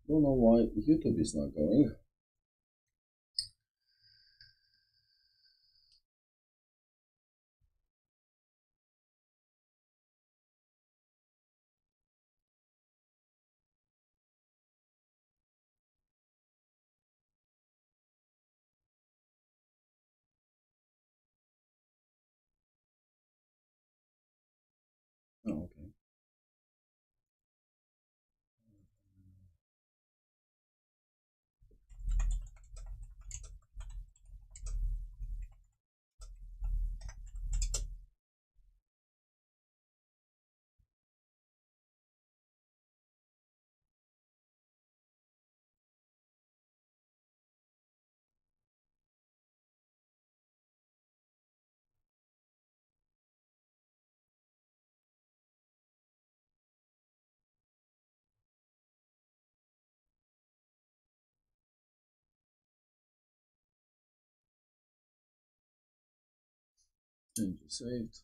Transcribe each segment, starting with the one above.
Don't know why YouTube is not going. Oh, okay. Change saved.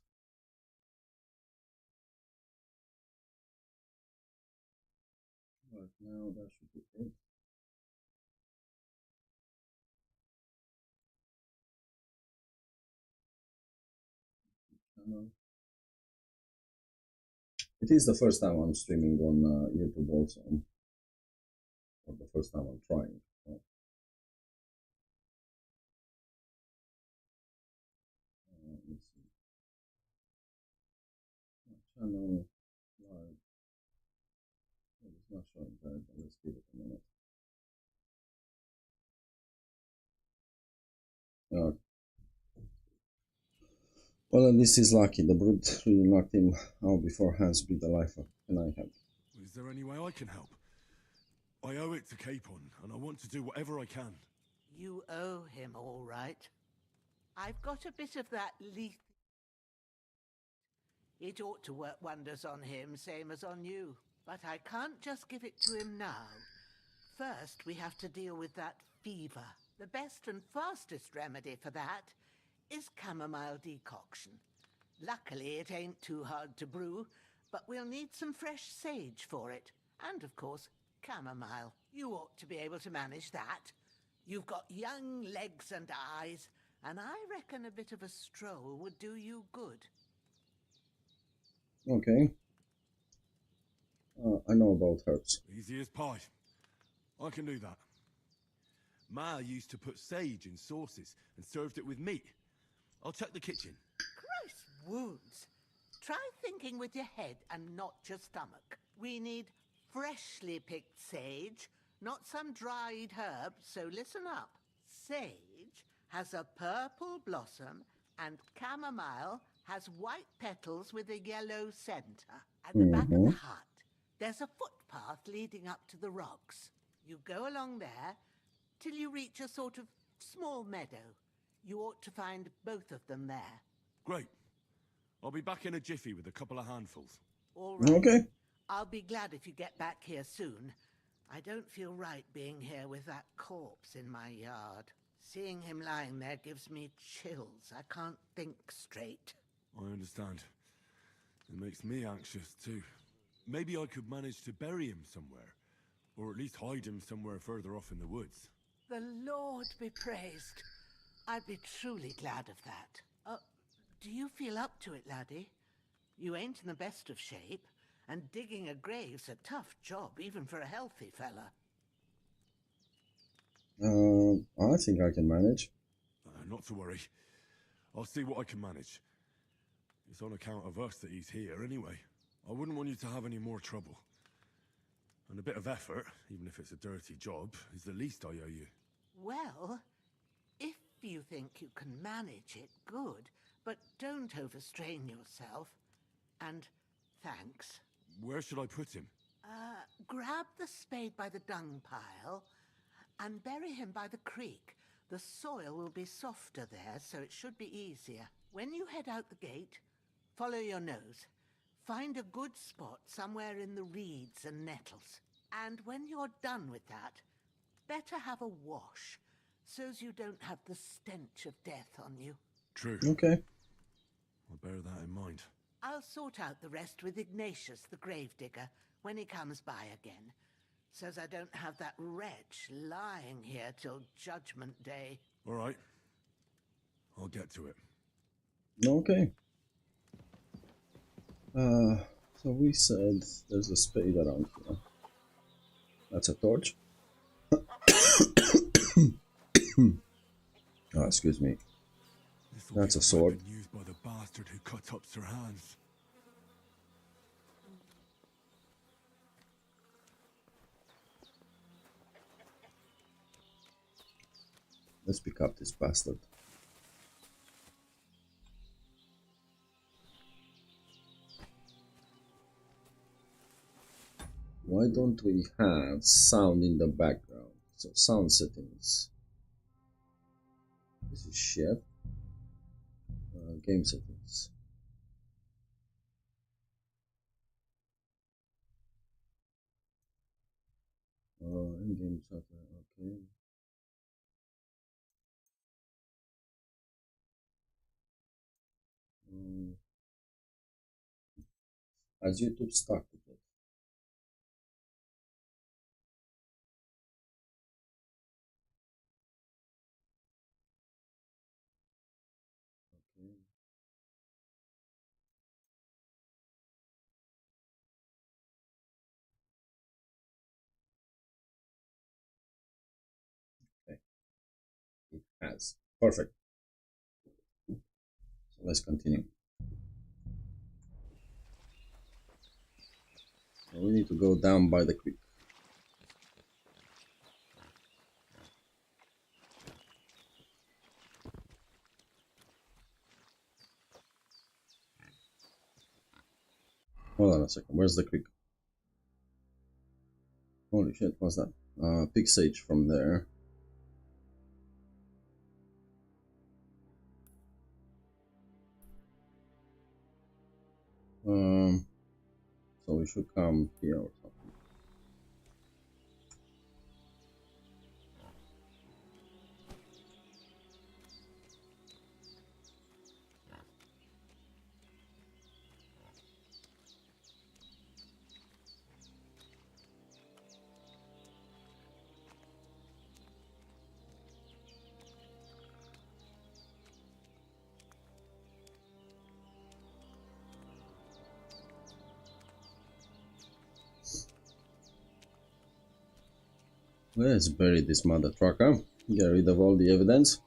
Right now that should be it. It is the first time I'm streaming on YouTube also, or the first time I'm trying. Let's see. Channel live. It's not showing that, but let's give it a minute. Well, this is lucky. The brute really knocked him out before Hans beat the life of an I had. Is there any way I can help? I owe it to Capon, and I want to do whatever I can. You owe him, all right. I've got a bit of that leaf. It ought to work wonders on him, same as on you. But I can't just give it to him now. First, we have to deal with that fever. The best and fastest remedy for that is chamomile decoction. Luckily, it ain't too hard to brew, but we'll need some fresh sage for it. And, of course, chamomile. You ought to be able to manage that. You've got young legs and eyes, and I reckon a bit of a stroll would do you good. Okay. I know about herbs. Easy as pie. I can do that. Ma used to put sage in sauces and served it with meat. I'll check the kitchen. Christ wounds! Try thinking with your head and not your stomach. We need freshly picked sage, not some dried herb, so listen up. Sage has a purple blossom and chamomile has white petals with a yellow center. At the back of the hut, there's a footpath leading up to the rocks. You go along there till you reach a sort of small meadow. You ought to find both of them there. Great. I'll be back in a jiffy with a couple of handfuls. All right. Okay. I'll be glad if you get back here soon. I don't feel right being here with that corpse in my yard. Seeing him lying there gives me chills. I can't think straight. I understand. It makes me anxious too. Maybe I could manage to bury him somewhere. Or at least hide him somewhere further off in the woods. The Lord be praised. I'd be truly glad of that. Do you feel up to it, laddie? You ain't in the best of shape, and digging a grave's a tough job, even for a healthy fella. I think I can manage. Not to worry. I'll see what I can manage. It's on account of us that he's here anyway. I wouldn't want you to have any more trouble. And a bit of effort, even if it's a dirty job, is the least I owe you. Well, if you think you can manage it, good. But don't overstrain yourself. And thanks. Where should I put him? Grab the spade by the dung pile and bury him by the creek. The soil will be softer there, so it should be easier. When you head out the gate, follow your nose. Find a good spot somewhere in the reeds and nettles. And when you're done with that, better have a wash, so's you don't have the stench of death on you. True. Okay. I'll bear that in mind. I'll sort out the rest with Ignatius, the gravedigger, when he comes by again. Says I don't have that wretch lying here till Judgment Day. All right. I'll get to it. Okay. So we said there's a spade around here. That's a torch. Oh, excuse me. This'll That's be a the sword. weapon used by the bastard who cut up Sir Hans. Let's pick up this bastard. Why don't we have sound in the background? So sound settings. This is chef. Game settings. In game setting. Okay. Has YouTube started it? Okay. Okay. It has. Perfect. So let's continue. So we need to go down by the creek. Hold on a second. Where's the creek? Holy shit, what's that? Pick sage from there. So we should come here or something. Let's bury this mother trucker. Get rid of all the evidence.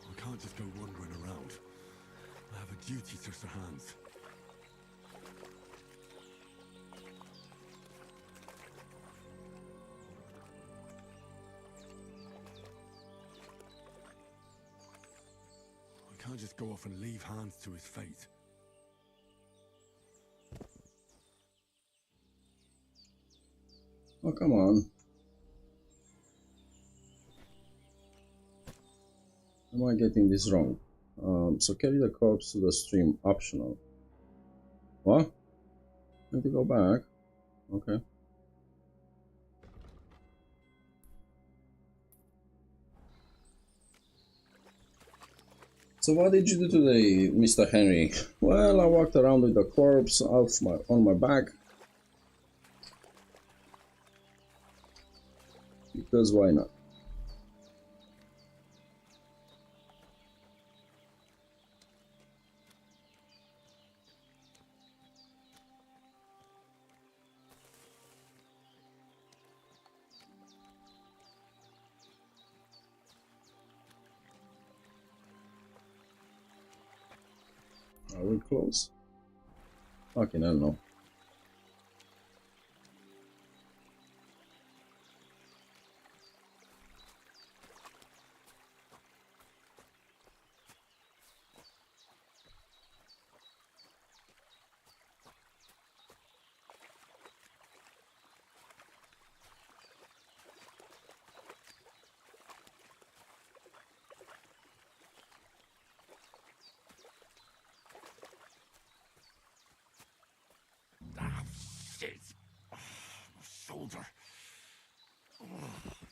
I can't just go wandering around. I have a duty to Sir Hans. I can't just go off and leave Hans to his fate. Oh, come on. Am I getting this wrong? So carry the corpse to the stream, optional. What? Need to go back. Okay. So what did you do today, Mr. Henry? Well, I walked around with the corpse on my back. Because why not? Are we close? Fucking hell no.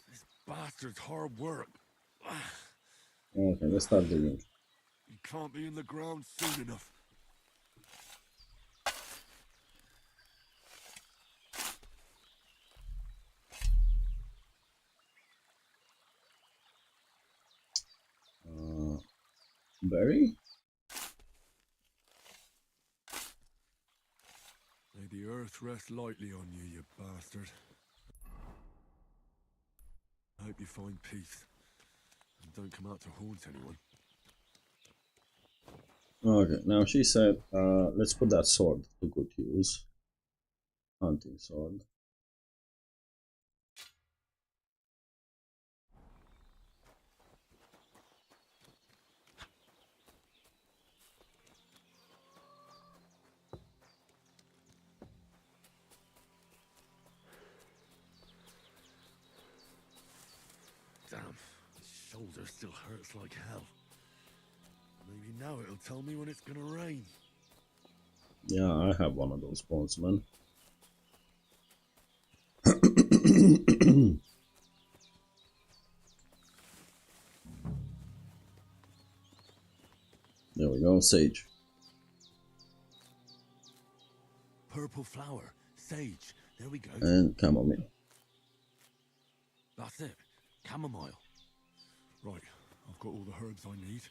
This bastard's hard work. Okay, let's start digging. He can't be in the ground soon enough. Berry? May the earth rest lightly on you, you bastard. I hope you find peace. And don't come out to haunt anyone. Okay, now she said, let's put that sword to good use. Hunting sword. Damn, his shoulder still hurts like hell. Maybe now it'll tell me when it's gonna rain. Yeah, I have one of those bones, man. There we go, sage. Purple flower, sage, there we go. And chamomile. That's it, chamomile. Right, I've got all the herbs I need.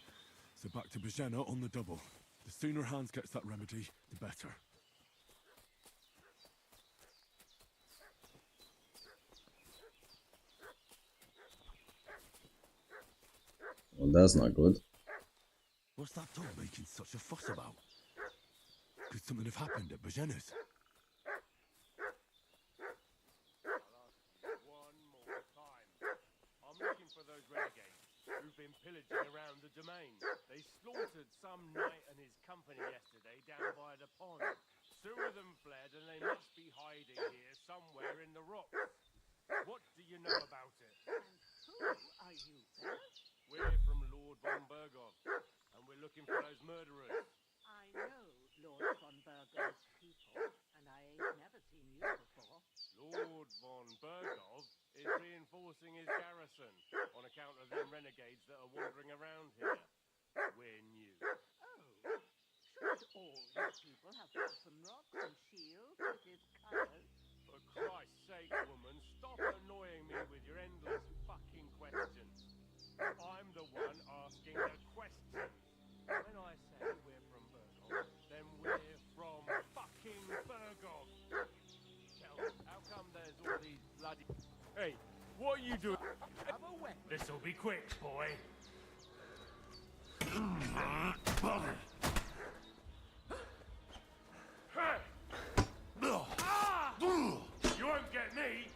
So back to Bajena on the double. The sooner Hans gets that remedy, the better. Well, that's not good. What's that dog making such a fuss about? Could something have happened at Bajena's? One more time. I'm looking for those renegades who've been pillaging around the domain. They slaughtered some knight and his company yesterday down by the pond. Two of them fled and they must be hiding here somewhere in the rocks. What do you know about it? And who are you, Bella? We're from Lord von Bergov, and we're looking for those murderers. I know Lord von Burgo's people, and I ain't never seen you before. Lord von Bergov is reinforcing his garrison on account of them renegades that are wandering around here. We're new. Oh, should all your people have weapon rocks and shields with his colours? For Christ's sake, woman, stop annoying me with your endless fucking questions. I'm the one asking the questions. When I say we're from Bergov, then we're from fucking Bergov. Tell me, how come there's all these bloody... Hey, what are you doing? Have a weapon. This'll be quick, boy. Hey! You won't get me!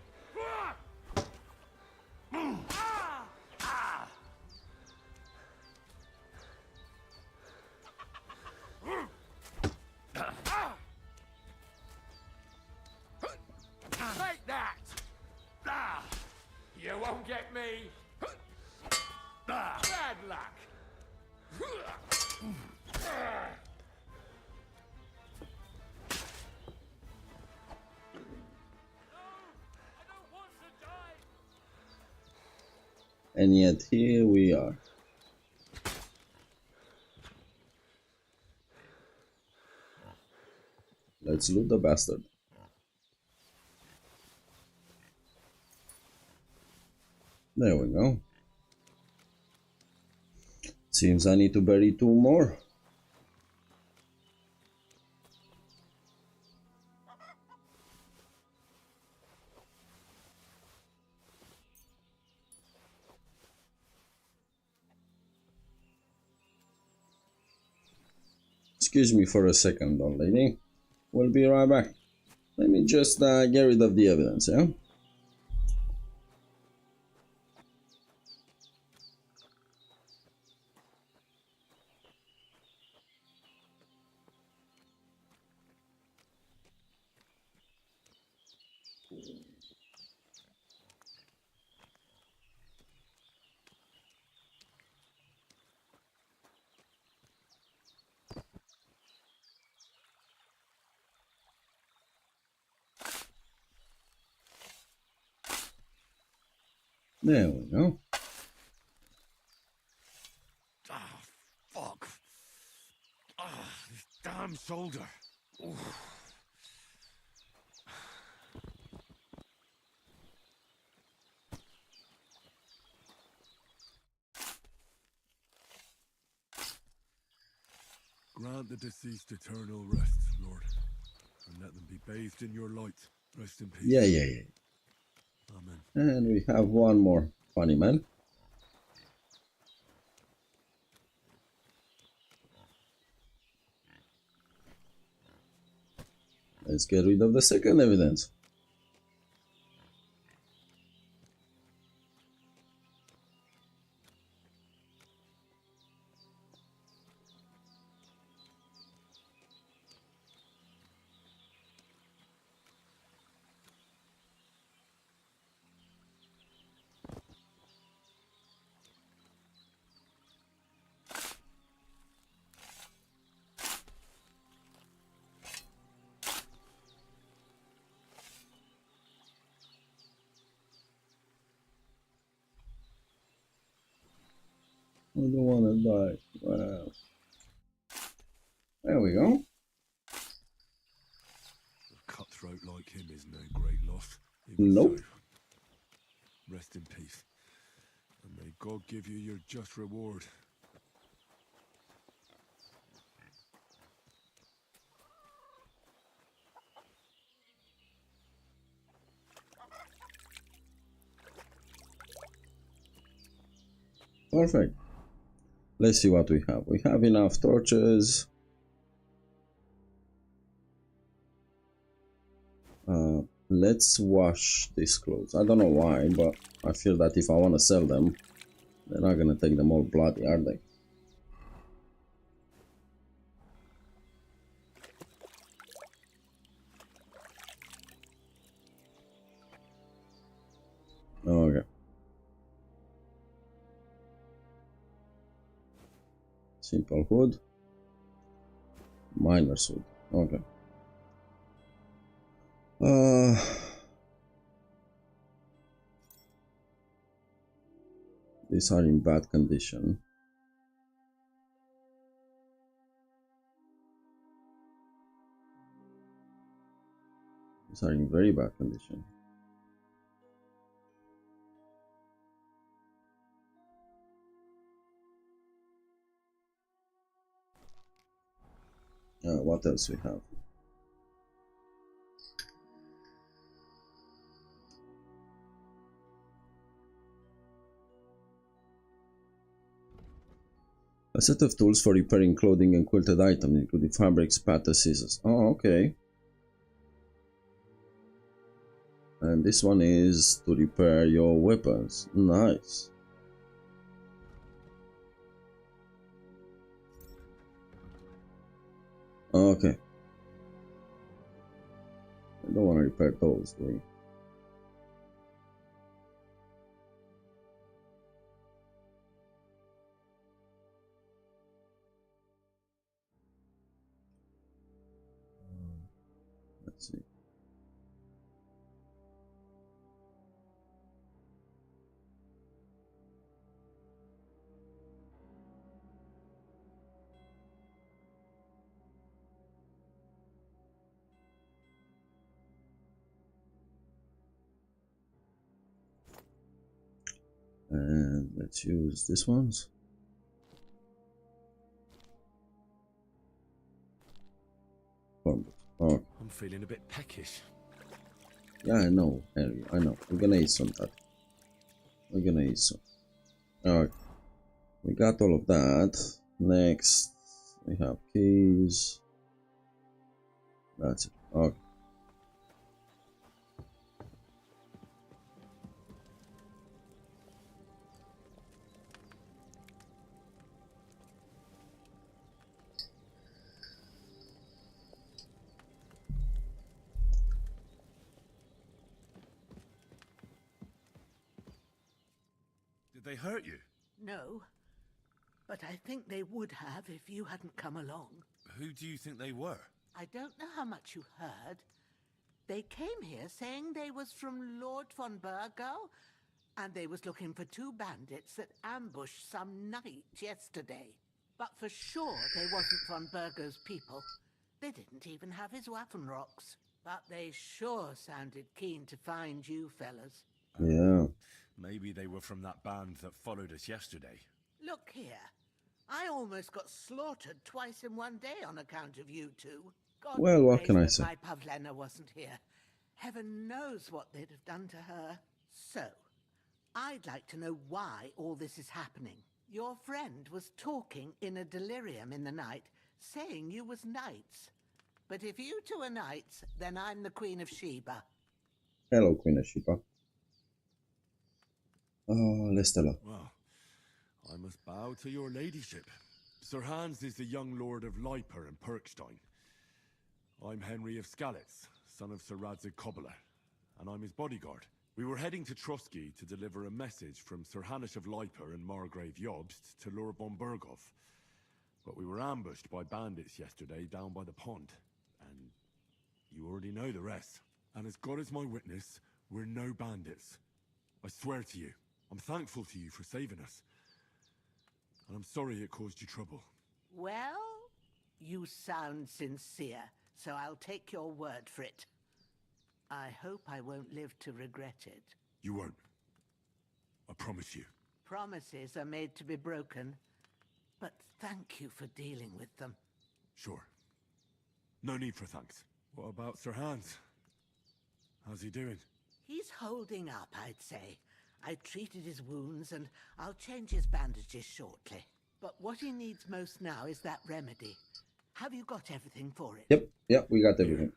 Take that! You won't get me! Bad luck! And yet here we are. Let's loot the bastard. There we go. Seems I need to bury 2 more. Excuse me for a second, old lady. We'll be right back. Let me just get rid of the evidence, yeah? There we go. Ah, fuck. Ah, this damn shoulder. Oof. Grant the deceased eternal rest, Lord, and let them be bathed in your light. Rest in peace. Yeah. Amen. And we have one more funny man. Let's get rid of the second evidence. I don't wanna die. Wow. There we go. A cutthroat like him is no great loss. Nope. So, rest in peace. And may God give you your just reward. Perfect. Let's see what we have. We have enough torches. Let's wash these clothes. I don't know why, but I feel that if I want to sell them, they're not gonna take them all bloody, are they? Okay. Simple hood. Miner's hood. Okay. These are in bad condition. These are in very bad condition. What else we have? A set of tools for repairing clothing and quilted items, including fabrics, patterns, scissors. Oh, okay. And this one is to repair your weapons. Nice. Okay. I don't want to repair those, do we? Let's see. And let's use this ones. Oh, I'm feeling a bit peckish. yeah, I know, Henry. I know. We're gonna eat some that. We're gonna eat some. Alright. We got all of that. Next, we have keys. That's it. Okay. Did they hurt you? No, but I think they would have if you hadn't come along. Who do you think they were? I don't know how much you heard. They came here saying they was from Lord von Burgo, And they was looking for 2 bandits that ambushed some knight yesterday. But for sure they wasn't von Burgo's people. They didn't even have his Waffenrocks. But they sure sounded keen to find you fellas. Yeah. Maybe they were from that band that followed us yesterday. Look here. I almost got slaughtered twice in one day on account of you two. God Well, what praise can I that say? my Pavlena wasn't here. Heaven knows what they'd have done to her. So, I'd like to know why all this is happening. Your friend was talking in a delirium in the night, saying you was knights. But if you two are knights, then I'm the Queen of Sheba. Hello, Queen of Sheba. Oh, Lestella. Well, I must bow to your ladyship. Sir Hans is the young lord of Leiper and Perkstein. I'm Henry of Skalitz, son of Sir Radzig Kobyla, and I'm his bodyguard. We were heading to Trotsky to deliver a message from Sir Hanish of Leiper and Margrave Jobst to Lord von Burgov. But we were ambushed by bandits yesterday down by the pond, and you already know the rest. And as God is my witness, we're no bandits. I swear to you, I'm thankful to you for saving us. And I'm sorry it caused you trouble. Well, you sound sincere, so I'll take your word for it. I hope I won't live to regret it. You won't. I promise you. Promises are made to be broken, but thank you for dealing with them. Sure. No need for thanks. What about Sir Hans? How's he doing? He's holding up, I'd say. I treated his wounds and I'll change his bandages shortly. But what he needs most now is that remedy. Have you got everything for it? Yep, we got everything.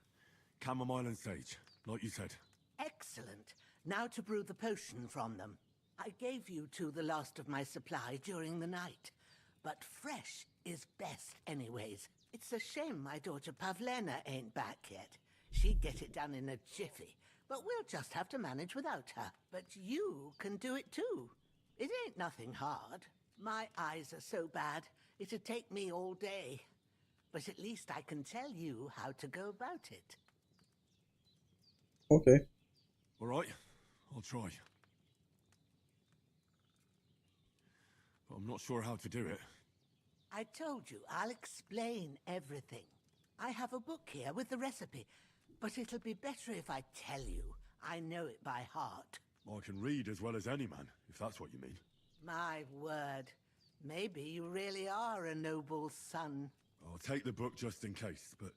Chamomile and sage, like you said. Excellent. Now to brew the potion from them. I gave you two the last of my supply during the night. But fresh is best anyways. It's a shame my daughter Pavlena ain't back yet. She'd get it done in a jiffy. But we'll just have to manage without her. But you can do it too. It ain't nothing hard. My eyes are so bad, it'd take me all day. But at least I can tell you how to go about it. Okay. All right, I'll try. But I'm not sure how to do it. I told you, I'll explain everything. I have a book here with the recipe, but it'll be better if I tell you. I know it by heart. I can read as well as any man, if that's what you mean. My word. Maybe you really are a noble son. I'll take the book just in case, but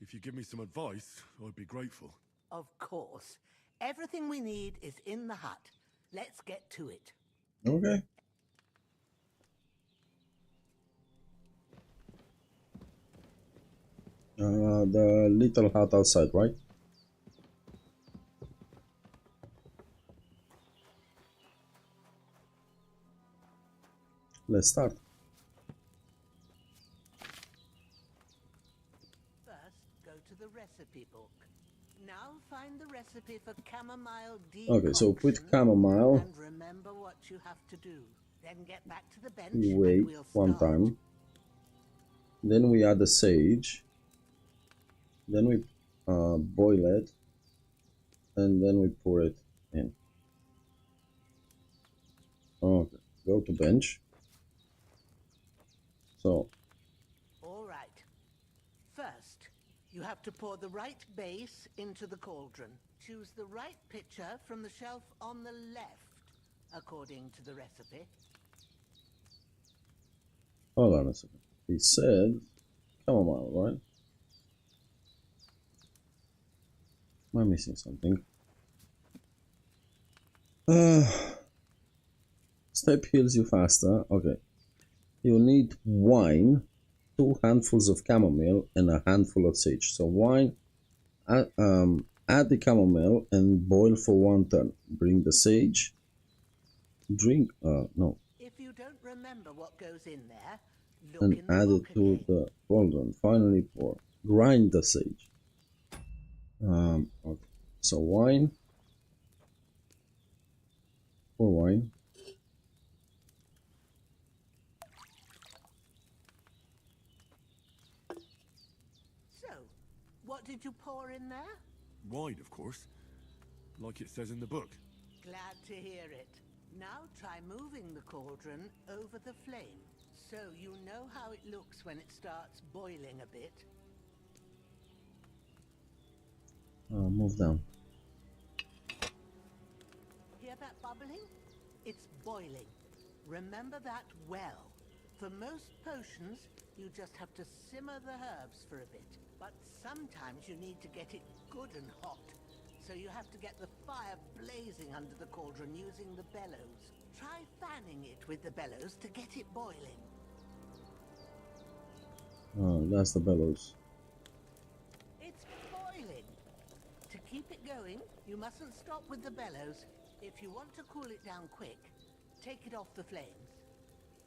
if you give me some advice, I'd be grateful. Of course. Everything we need is in the hut. Let's get to it. Okay. The little hut outside, right? Let's start. First, go to the recipe book. Now find the recipe for chamomile Okay, so put decoction, chamomile. and remember what you have to do. Then get back to the bench Wait and we'll one start. time. Then we add the sage. Then we boil it, and then we pour it in. Okay, go to bench. So, All right. First, you have to pour the right base into the cauldron. Choose the right pitcher from the shelf on the left, according to the recipe. hold on a second. He said chamomile, right? Am I missing something? Step heals you faster. Okay. You need wine, 2 handfuls of chamomile, and a handful of sage. So wine, add the chamomile and boil for 1 turn. Bring the sage. Drink. No. If you don't remember what goes in there, look And in the add it book to again. the cauldron. Finally pour. Grind the sage. Okay. So wine. Pour wine. So, what did you pour in there? Wine, of course. Like it says in the book. Glad to hear it. Now try moving the cauldron over the flame, so you know how it looks when it starts boiling a bit. Move down. Hear that bubbling? It's boiling. Remember that well. For most potions, you just have to simmer the herbs for a bit. But sometimes you need to get it good and hot. So you have to get the fire blazing under the cauldron using the bellows. Try fanning it with the bellows to get it boiling. Oh, that's the bellows. It's boiling. To keep it going, you mustn't stop with the bellows. If you want to cool it down quick, take it off the flames.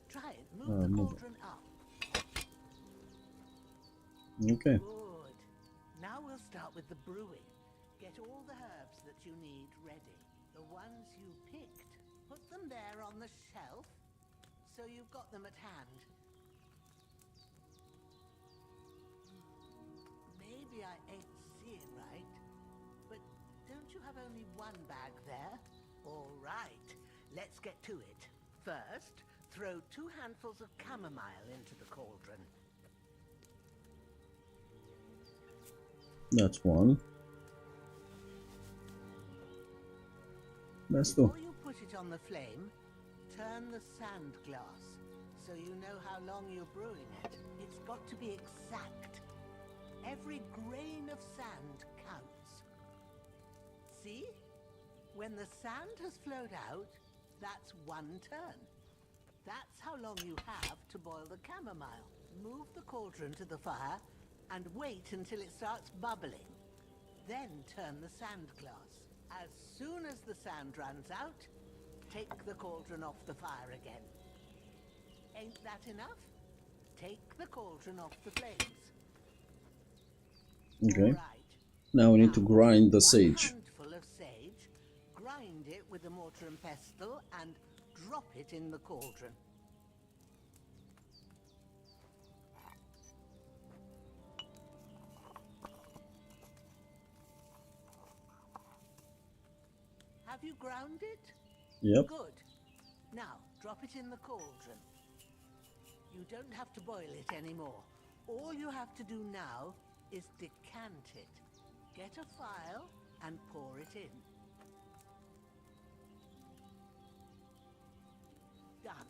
Try it. Move the cauldron up. Okay. Good. Now we'll start with the brewing. Get all the herbs that you need ready. The ones you picked. Put them there on the shelf, so you've got them at hand. Maybe I ain't seeing right, but don't you have only one bag there? All right, let's get to it. First, throw 2 handfuls of chamomile into the cauldron. That's one. Let's go. Before you put it on the flame, turn the sand glass so you know how long you're brewing it. It's got to be exact. Every grain of sand counts. See? When the sand has flowed out, that's 1 turn. That's how long you have to boil the chamomile. Move the cauldron to the fire and wait until it starts bubbling. Then turn the sand glass. As soon as the sand runs out, take the cauldron off the fire again. Ain't that enough? Take the cauldron off the flames. Okay. All right. Now we need to grind the One sage. handful of sage, grind it with a mortar and pestle, and drop it in the cauldron. Have you ground it? Yep. Good. Now, drop it in the cauldron. You don't have to boil it anymore. All you have to do now is decant it. Get a phial and pour it in. Done.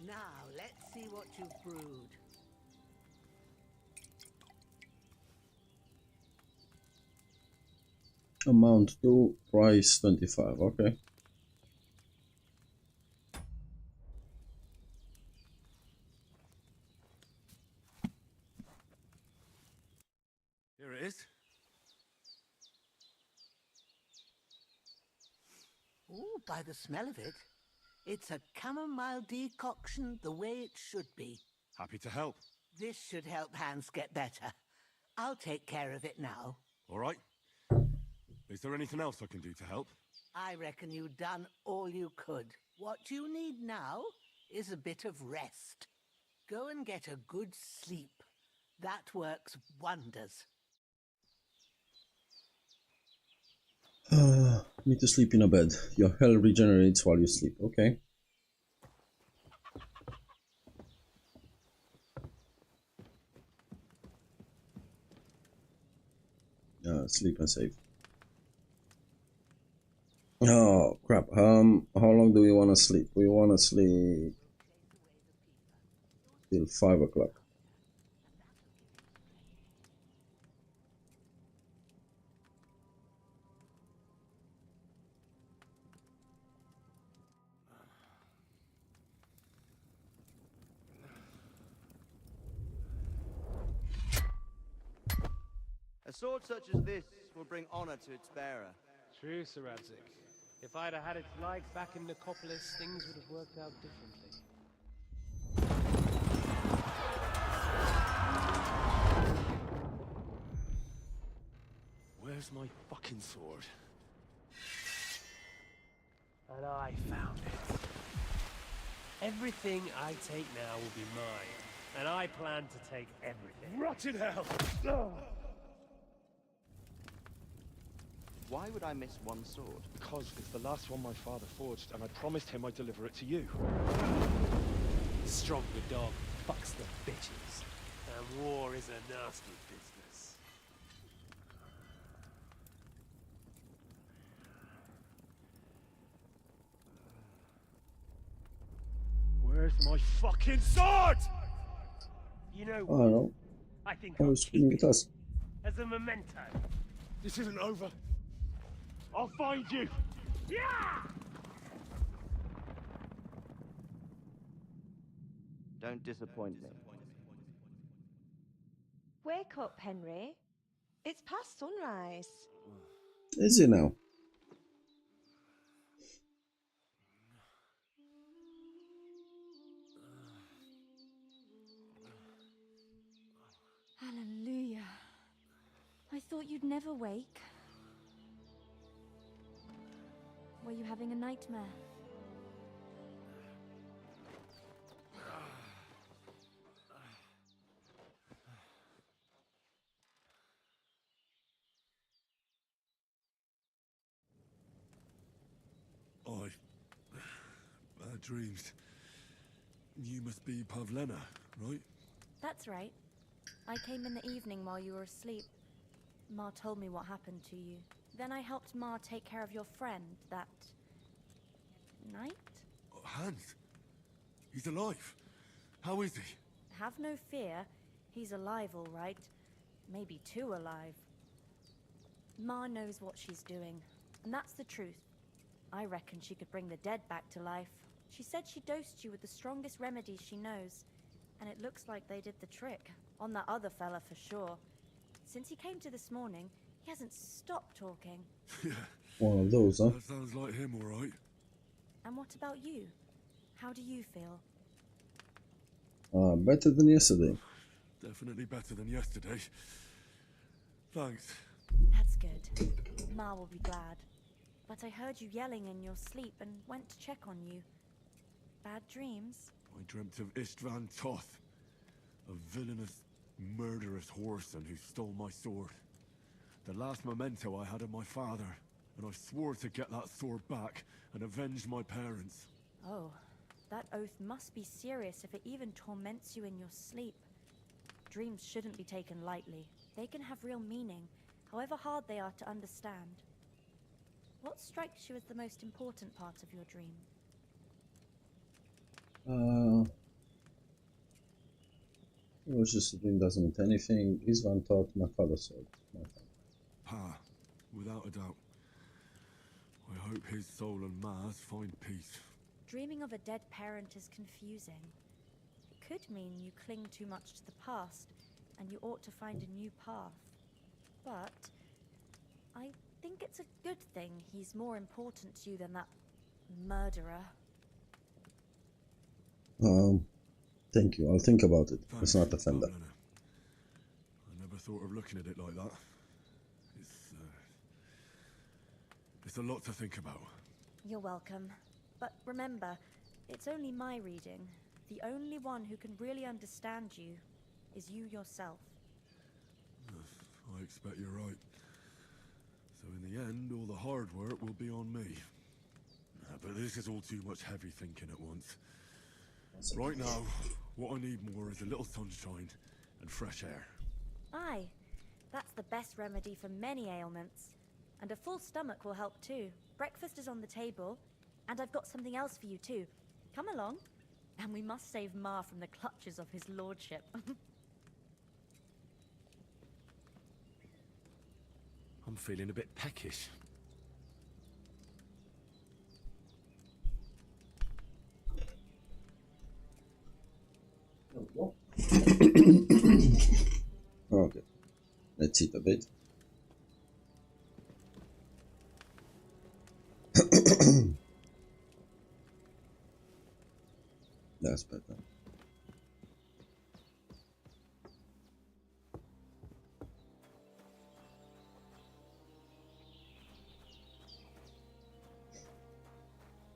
Now, let's see what you've brewed. Amount to price 25. Okay. Here it is. Ooh, by the smell of it, it's a chamomile decoction the way it should be. Happy to help. This should help Hans get better. I'll take care of it now. All right. Is there anything else I can do to help? I reckon you've done all you could. What you need now is a bit of rest. Go and get a good sleep. That works wonders. Need to sleep in a bed. Your health regenerates while you sleep. Okay. Sleep and save. Oh crap. How long do we want to sleep? We want to sleep till 5 o'clock. A sword such as this will bring honor to its bearer. True, Sir Radzik. If I'd have had its like back in Nicopolis, things would have worked out differently. Where's my fucking sword? And I found it. Everything I take now will be mine, and I plan to take everything. Rotted hell! Why would I miss one sword? Because it's the last one my father forged, and I promised him I'd deliver it to you. Stronger dog fucks the bitches. And war is a nasty business. Where's my fucking sword? You know I what? don't know. I think I I'll was keep screaming it at us. as a memento. This isn't over. I'll find you. Yeah! Don't disappoint me. Wake up, Henry. It's past sunrise. Is it now? Hallelujah. I thought you'd never wake. Were you having a nightmare? Bad dreams. You must be Pavlena, right? That's right. I came in the evening while you were asleep. Ma told me what happened to you. Then I helped Ma take care of your friend that night? Hans? He's alive. How is he? Have no fear. He's alive, all right. Maybe too alive. Ma knows what she's doing, and that's the truth. I reckon she could bring the dead back to life. She said she dosed you with the strongest remedies she knows, and it looks like they did the trick. On that other fella for sure. Since he came to this morning, he hasn't stopped talking. Yeah. One of those, huh? That sounds like him, all right. And what about you? How do you feel? Better than yesterday. Definitely better than yesterday. Thanks. That's good. Ma will be glad. But I heard you yelling in your sleep and went to check on you. Bad dreams? I dreamt of Istvan Toth, a villainous, murderous whoreson who stole my sword. The last memento I had of my father, and I swore to get that sword back and avenge my parents. Oh, that oath must be serious if it even torments you in your sleep. Dreams shouldn't be taken lightly. They can have real meaning, however hard they are to understand. What strikes you as the most important part of your dream? It was just a dream, doesn't mean anything. Istvan taught my father sword. My father. Pa, without a doubt. I hope his soul and Ma's find peace. Dreaming of a dead parent is confusing. It could mean you cling too much to the past, and you ought to find a new path. But I think it's a good thing he's more important to you than that murderer. Thank you. I'll think about it. Thanks, Let's not offend them. Pavlena. I never thought of looking at it like that. It's a lot to think about. You're welcome. But remember, it's only my reading. The only one who can really understand you is you yourself. I expect you're right. So in the end, all the hard work will be on me. But this is all too much heavy thinking at once. Right now, what I need more is a little sunshine and fresh air. Aye, that's the best remedy for many ailments. And a full stomach will help too. Breakfast is on the table, and I've got something else for you too. Come along, and we must save Ma from the clutches of his lordship. I'm feeling a bit peckish. Okay. Let's eat a bit. That's better.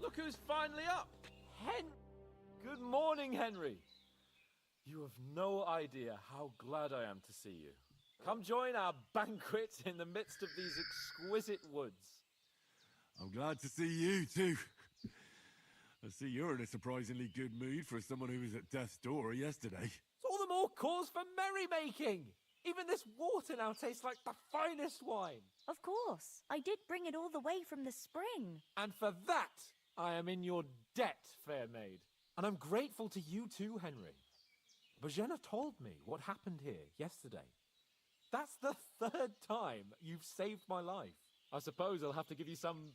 Look who's finally up! Good morning, Henry! You have no idea how glad I am to see you. Come join our banquet in the midst of these exquisite woods. I'm glad to see you, too. I see you're in a surprisingly good mood for someone who was at death's door yesterday. It's all the more cause for merrymaking. Even this water now tastes like the finest wine. Of course. I did bring it all the way from the spring. And for that, I am in your debt, fair maid. And I'm grateful to you too, Henry. Bajena told me what happened here yesterday. That's the third time you've saved my life. I suppose I'll have to give you some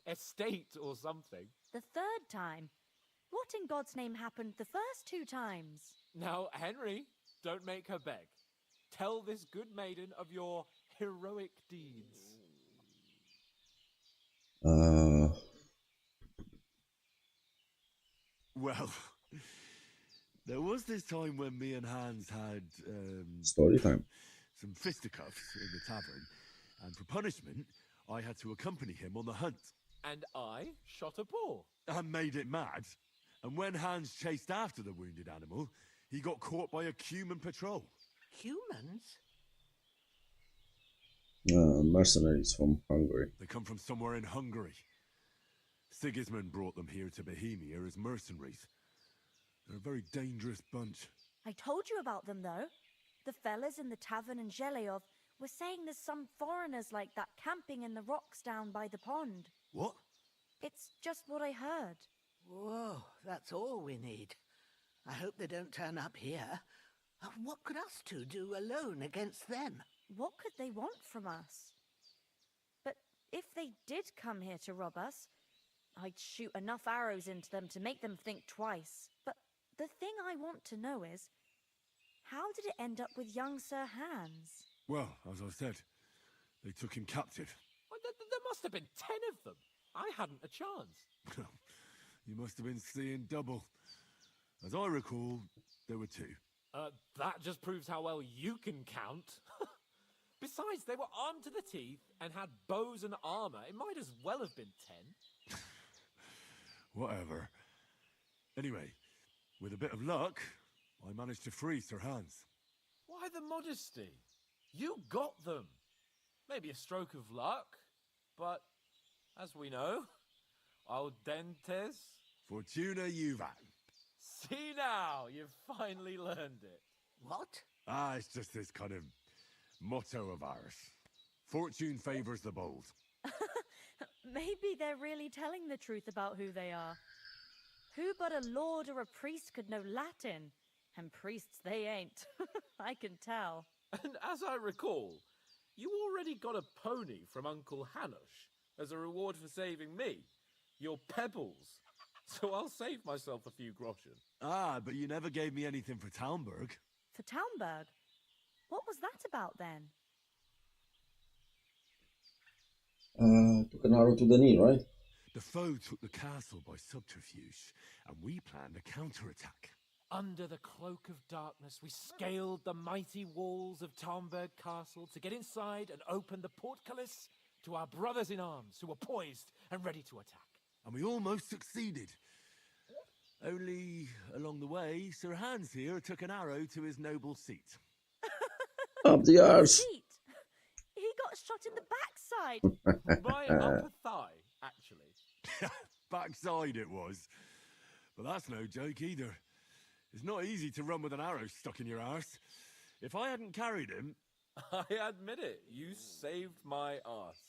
estate or something. The third time? What in God's name happened the first 2 times? Now, Henry, don't make her beg. Tell this good maiden of your heroic deeds. Well, there was this time when me and Hans had, Story time. some fisticuffs in the tavern, and for punishment, I had to accompany him on the hunt. And I shot a boar. I made it mad, and when Hans chased after the wounded animal, he got caught by a human patrol. Humans? Mercenaries from Hungary. They come from somewhere in Hungary. Sigismund brought them here to Bohemia as mercenaries. They're a very dangerous bunch. I told you about them, though. The fellas in the tavern in Zheleov were saying there's some foreigners like that camping in the rocks down by the pond. What? It's just what I heard. Whoa, that's all we need. I hope they don't turn up here. What could us two do alone against them? What could they want from us? But if they did come here to rob us, I'd shoot enough arrows into them to make them think twice. But the thing I want to know is, how did it end up with young Sir Hans? Well, as I said, they took him captive. Well, there must have been 10 of them. I hadn't a chance. You must have been seeing double. As I recall, there were 2. That just proves how well you can count. Besides, they were armed to the teeth and had bows and armor. It might as well have been 10. Whatever. Anyway, with a bit of luck, I managed to free Sir Hans. Why the modesty? You got them. Maybe a stroke of luck, but as we know, al dentes. Fortuna juvat. See now, you've finally learned it. What? It's just this kind of motto of ours. Fortune favors the bold. Maybe they're really telling the truth about who they are. Who but a lord or a priest could know Latin? And priests they ain't. I can tell. And as I recall, you already got a pony from Uncle Hanush as a reward for saving me. Your pebbles. So I'll save myself a few groschen. But you never gave me anything for Talmberg. For Talmberg? What was that about then? Took an arrow to the knee, right? The foe took the castle by subterfuge, and we planned a counterattack. Under the cloak of darkness, we scaled the mighty walls of Talmberg Castle to get inside and open the portcullis to our brothers in arms who were poised and ready to attack. And we almost succeeded. Only, along the way, Sir Hans here took an arrow to his noble seat. Up the arse. Seat. He got shot in the backside. My upper thigh, actually. Backside it was. But that's no joke either. It's not easy to run with an arrow stuck in your arse. If I hadn't carried him... I admit it, you saved my arse.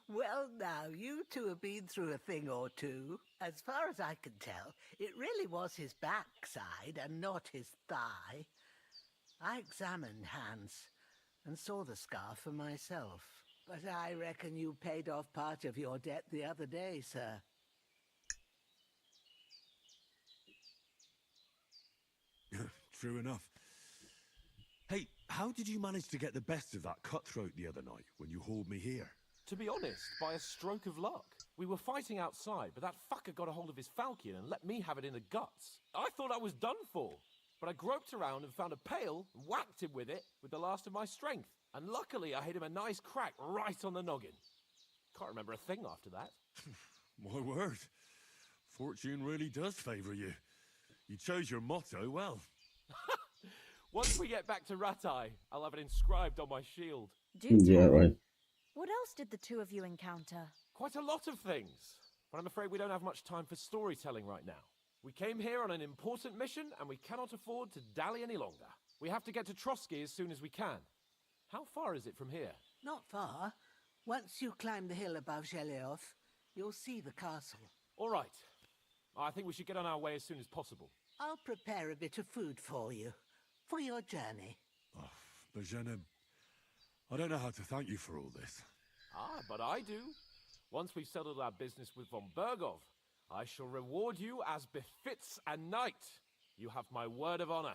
Well, now, you two have been through a thing or two. As far as I can tell, it really was his backside and not his thigh. I examined Hans and saw the scar for myself. But I reckon you paid off part of your debt the other day, sir. True enough. Hey, how did you manage to get the best of that cutthroat the other night when you hauled me here? To be honest, by a stroke of luck. We were fighting outside, but that fucker got a hold of his falchion and let me have it in the guts. I thought I was done for, but I groped around and found a pail and whacked him with it with the last of my strength. And luckily, I hit him a nice crack right on the noggin. Can't remember a thing after that. My word. Fortune really does favour you. You chose your motto well. Once we get back to Ratai, I'll have it inscribed on my shield. Do Yeah, tell. right. What else did the two of you encounter? Quite a lot of things, but I'm afraid we don't have much time for storytelling right now. We came here on an important mission, and we cannot afford to dally any longer. We have to get to Trotsky as soon as we can. How far is it from here? Not far. Once you climb the hill above Zhelioth, you'll see the castle. All right. I think we should get on our way as soon as possible. I'll prepare a bit of food for you, for your journey. Oh, Bozhena, I don't know how to thank you for all this. Ah, but I do. Once we've settled our business with von Bergov, I shall reward you as befits a knight. You have my word of honor.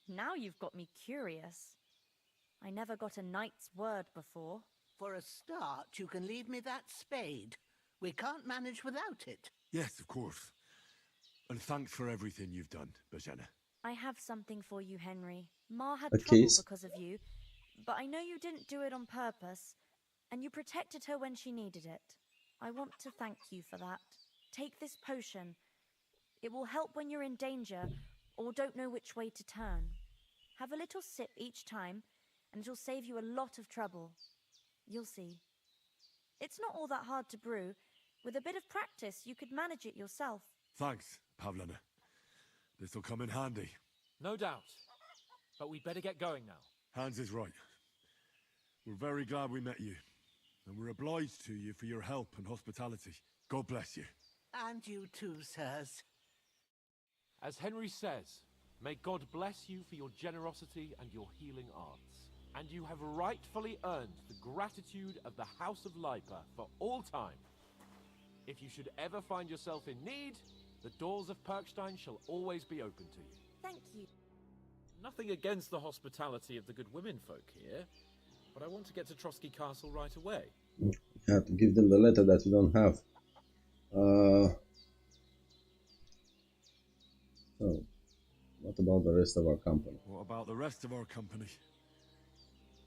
Now you've got me curious. I never got a knight's word before. For a start, you can leave me that spade. We can't manage without it. Yes, of course. And thanks for everything you've done, Bozhena. I have something for you, Henry. Ma had A trouble case? because of you, but I know you didn't do it on purpose, and you protected her when she needed it. I want to thank you for that. Take this potion. It will help when you're in danger or don't know which way to turn. Have a little sip each time, and it'll save you a lot of trouble. You'll see. It's not all that hard to brew. With a bit of practice, you could manage it yourself. Thanks, Pavlina. This'll come in handy. No doubt. But we'd better get going now. Hans is right. We're very glad we met you. And we're obliged to you for your help and hospitality. God bless you. And you too, sirs. As Henry says, may God bless you for your generosity and your healing arts. And you have rightfully earned the gratitude of the House of Lipa for all time. If you should ever find yourself in need, the doors of Perkstein shall always be open to you. Thank you. Nothing against the hospitality of the good women folk here, but I want to get to Trotsky Castle right away. We have to give them the letter that we don't have. So, what about the rest of our company? What about the rest of our company?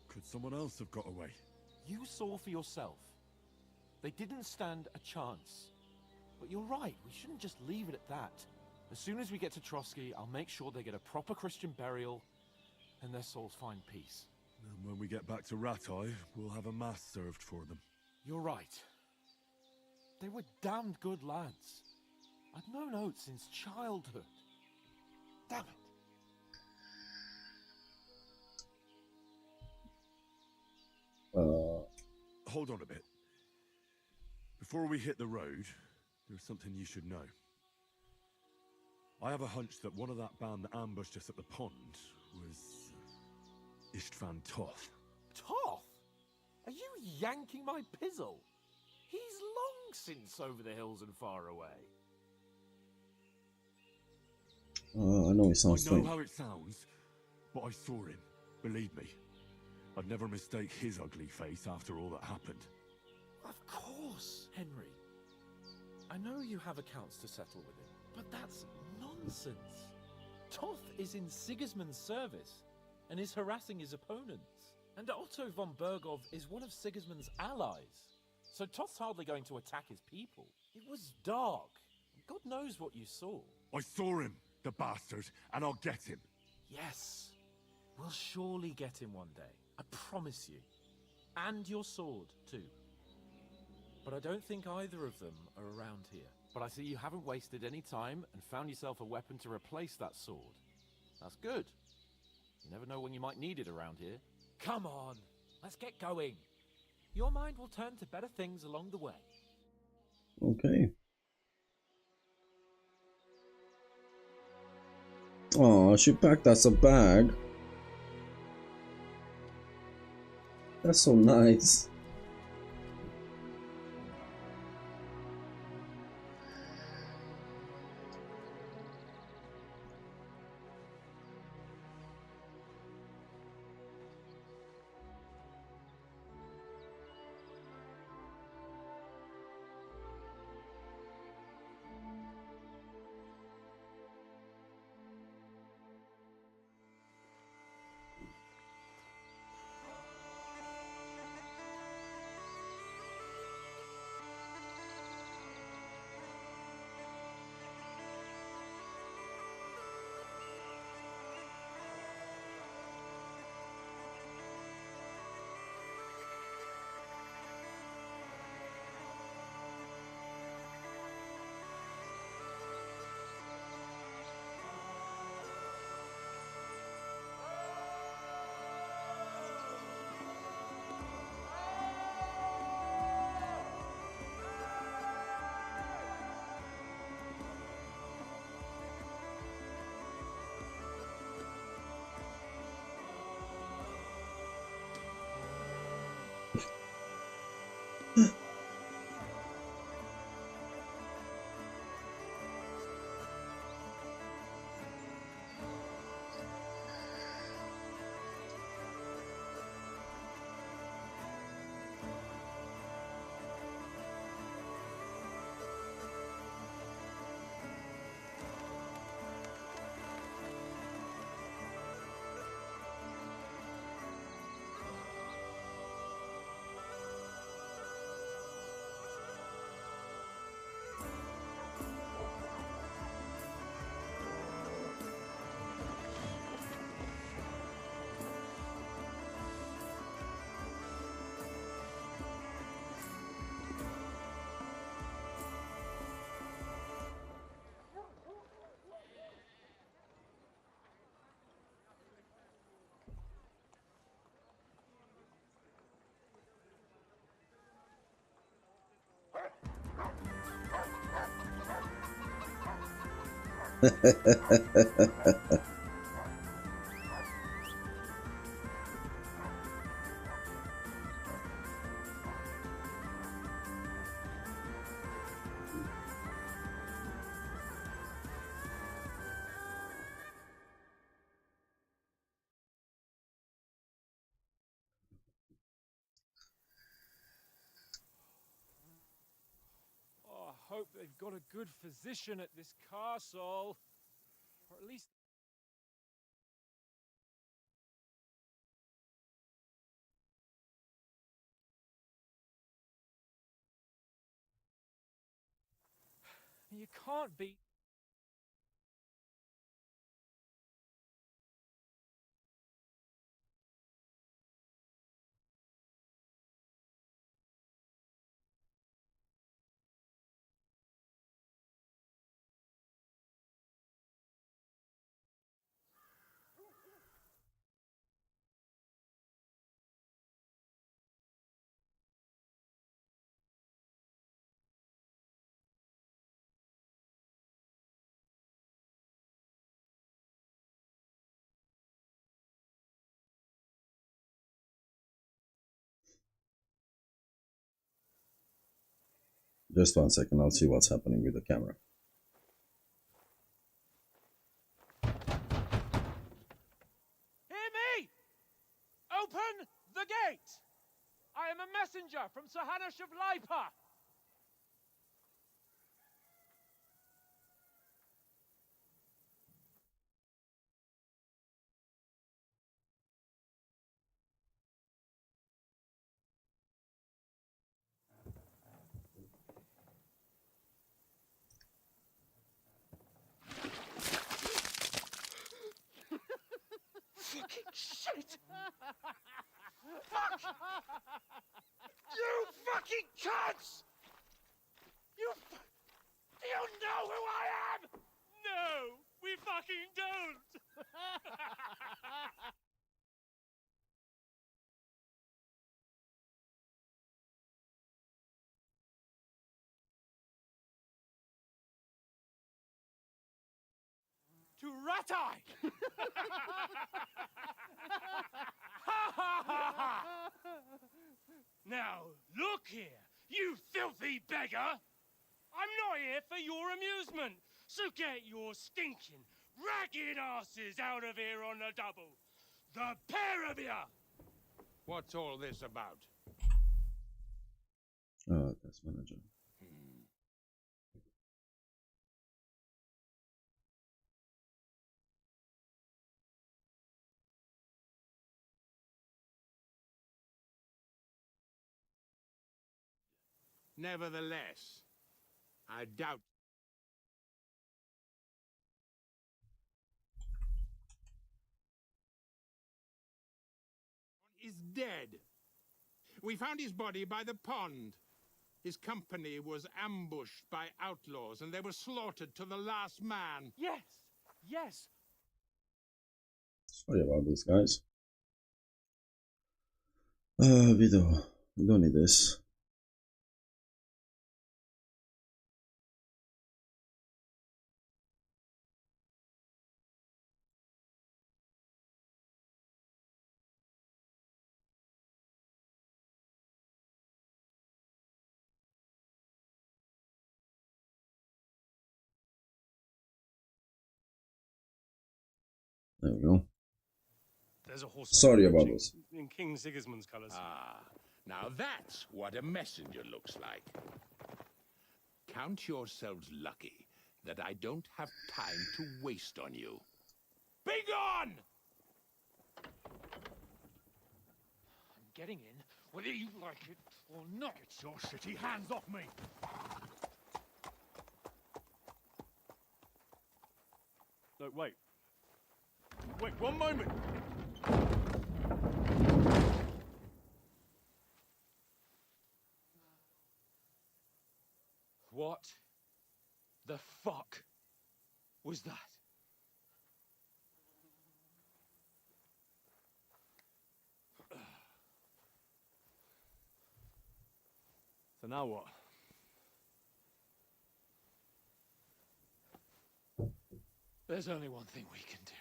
Could someone else have got away? You saw for yourself. They didn't stand a chance. But you're right, we shouldn't just leave it at that. As soon as we get to Trotsky, I'll make sure they get a proper Christian burial and their souls find peace. And when we get back to Ratai, we'll have a mass served for them. You're right. They were damned good lads. I'd known Oates since childhood. Damn it. Hold on a bit. Before we hit the road, there's something you should know. I have a hunch that one of that band that ambushed us at the pond was Istvan Toth. Toth? Are you yanking my pizzle? He's long since over the hills and far away. I know it sounds I know strange. how it sounds, but I saw him. Believe me. I'd never mistake his ugly face after all that happened. Of course, Henry. I know you have accounts to settle with him, but that's nonsense. Toth is in Sigismund's service and is harassing his opponents. And Otto von Bergov is one of Sigismund's allies. So Toth's hardly going to attack his people. It was dark. God knows what you saw. I saw him, the bastard, and I'll get him. Yes. We'll surely get him one day. I promise you. And your sword, too. But I don't think either of them are around here. But I see you haven't wasted any time and found yourself a weapon to replace that sword. That's good. You never know when you might need it around here. Come on, let's get going. Your mind will turn to better things along the way. Okay. Oh, she packed us a bag. That's so nice. Oh, I hope they've got a good physician at this castle. Or at least... You can't be... Just 1 second, I'll see what's happening with the camera. Hear me! Open the gate! I am a messenger from Sahanash of Lipa! Fucking shit! Fuck! You fucking cunts! Do you know who I am? No, we fucking don't! To Ratai! Now, look here, you filthy beggar! I'm not here for your amusement, so get your stinking, ragged asses out of here on the double. The pair of you! What's all this about? Oh, test manager. Nevertheless, I doubt. Is dead. We found his body by the pond. His company was ambushed by outlaws, and they were slaughtered to the last man. Yes, yes. Sorry about this, guys. We don't need this. There we go. There's a horse. Sorry about this. In King Sigismund's colours. Ah, now that's what a messenger looks like. Count yourselves lucky that I don't have time to waste on you. Be gone! I'm getting in, whether you like it or not. Get your shitty hands off me! No, wait. Wait, one moment! What the fuck was that? So now what? There's only one thing we can do.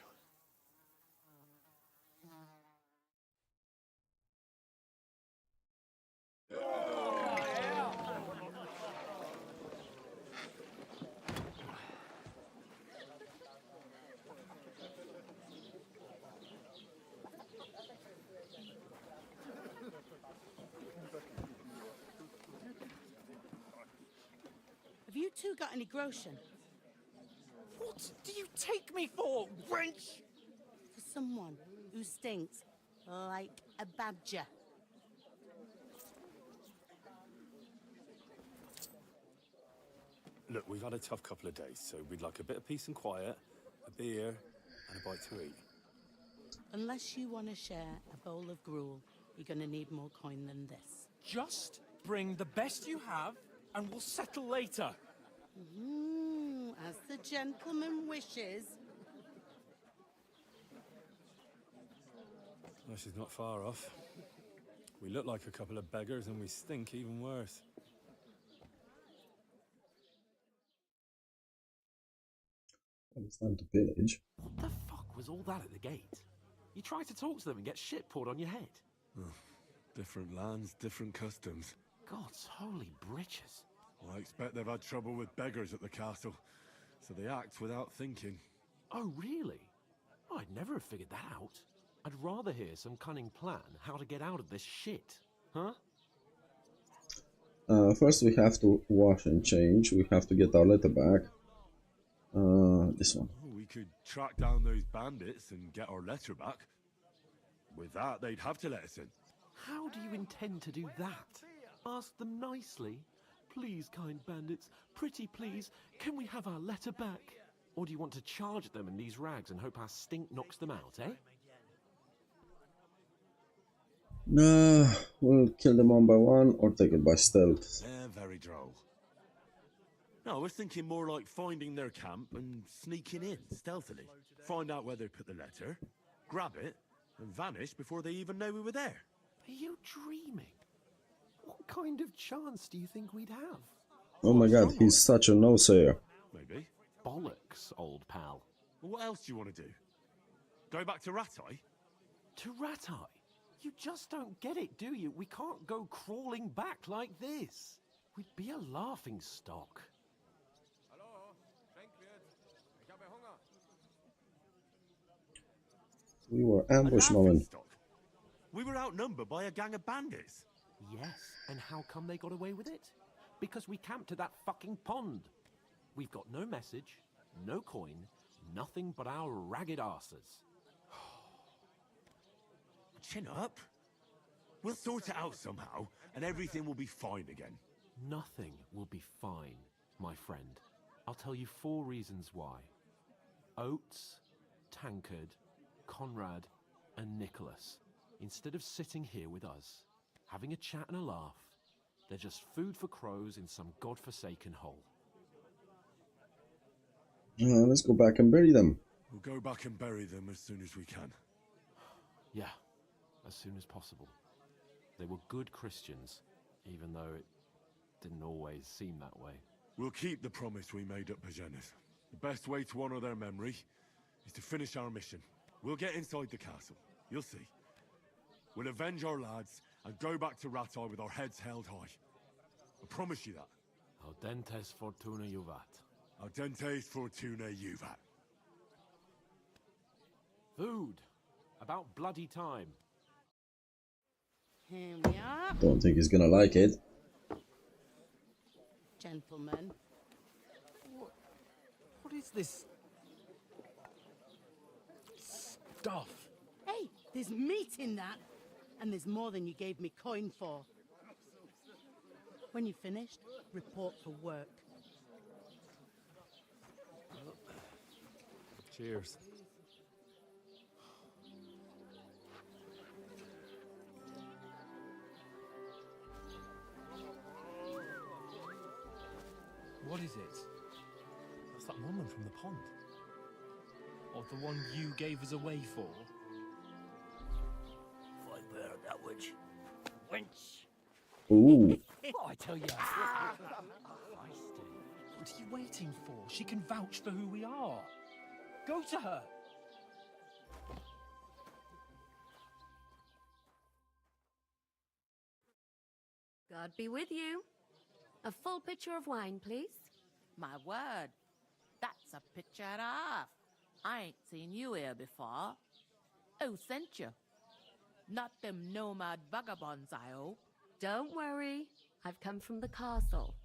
Have you two got any groschen? What do you take me for, wench? For someone who stinks like a badger. Look, we've had a tough couple of days, so we'd like a bit of peace and quiet, a beer, and a bite to eat. Unless you want to share a bowl of gruel, you're going to need more coin than this. Just bring the best you have, and we'll settle later. As the gentleman wishes. Well, she's not far off. We look like a couple of beggars, and we stink even worse. Well, it's time to pillage. What the fuck was all that at the gate? You try to talk to them and get shit poured on your head. Different lands, different customs. God's holy britches. Well, I expect they've had trouble with beggars at the castle, so they act without thinking. Oh, really? I'd never have figured that out. I'd rather hear some cunning plan how to get out of this shit, huh? First we have to wash and change. We have to get our letter back. This one. We could track down those bandits and get our letter back. With that, they'd have to let us in. How do you intend to do that? Ask them nicely. Please, kind bandits, pretty please, can we have our letter back? Or do you want to charge at them in these rags and hope our stink knocks them out, eh? No, we'll kill them one by one or take it by stealth. Very droll. No, I was thinking more like finding their camp and sneaking in stealthily. Find out where they put the letter, grab it, and vanish before they even know we were there. Are you dreaming? What kind of chance do you think we'd have? Oh my god, he's such a no-sayer. Maybe. Bollocks, old pal. Well, what else do you want to do? Go back to Ratai? To Ratai? You just don't get it, do you? We can't go crawling back like this. We'd be a laughing stock. We were ambushed, Moment. We were outnumbered by a gang of bandits. Yes, and how come they got away with it? Because we camped at that fucking pond. We've got no message, no coin, nothing but our ragged arses. Chin up. We'll sort it out somehow, and everything will be fine again. Nothing will be fine, my friend. I'll tell you 4 reasons why. Oates, Tankard, Conrad, and Nicholas, instead of sitting here with us, having a chat and a laugh, they're just food for crows in some godforsaken hole. Let's go back and bury them. We'll go back and bury them as soon as we can. Yeah, as soon as possible. They were good Christians, even though it didn't always seem that way. We'll keep the promise we made at Pagenis. The best way to honor their memory is to finish our mission. We'll get inside the castle. You'll see. We'll avenge our lads and go back to Ratai with our heads held high. I promise you that. Audentes fortuna juvat. Audentes fortuna juvat. Food. About bloody time. Here we are. Don't think he's gonna like it. Gentlemen. What is this stuff? Hey, there's meat in that. And there's more than you gave me coin for. When you're finished, report for work. Cheers. What is it? That's that woman from the pond. Or the one you gave us away for? Fight better, that witch. Wench. Ooh. Oh, I tell you. What are you waiting for? She can vouch for who we are. Go to her! God be with you. A full pitcher of wine, please. My word, that's a picture and a half. I ain't seen you here before. Who sent you? Not them nomad vagabonds, I hope. Don't worry. I've come from the castle.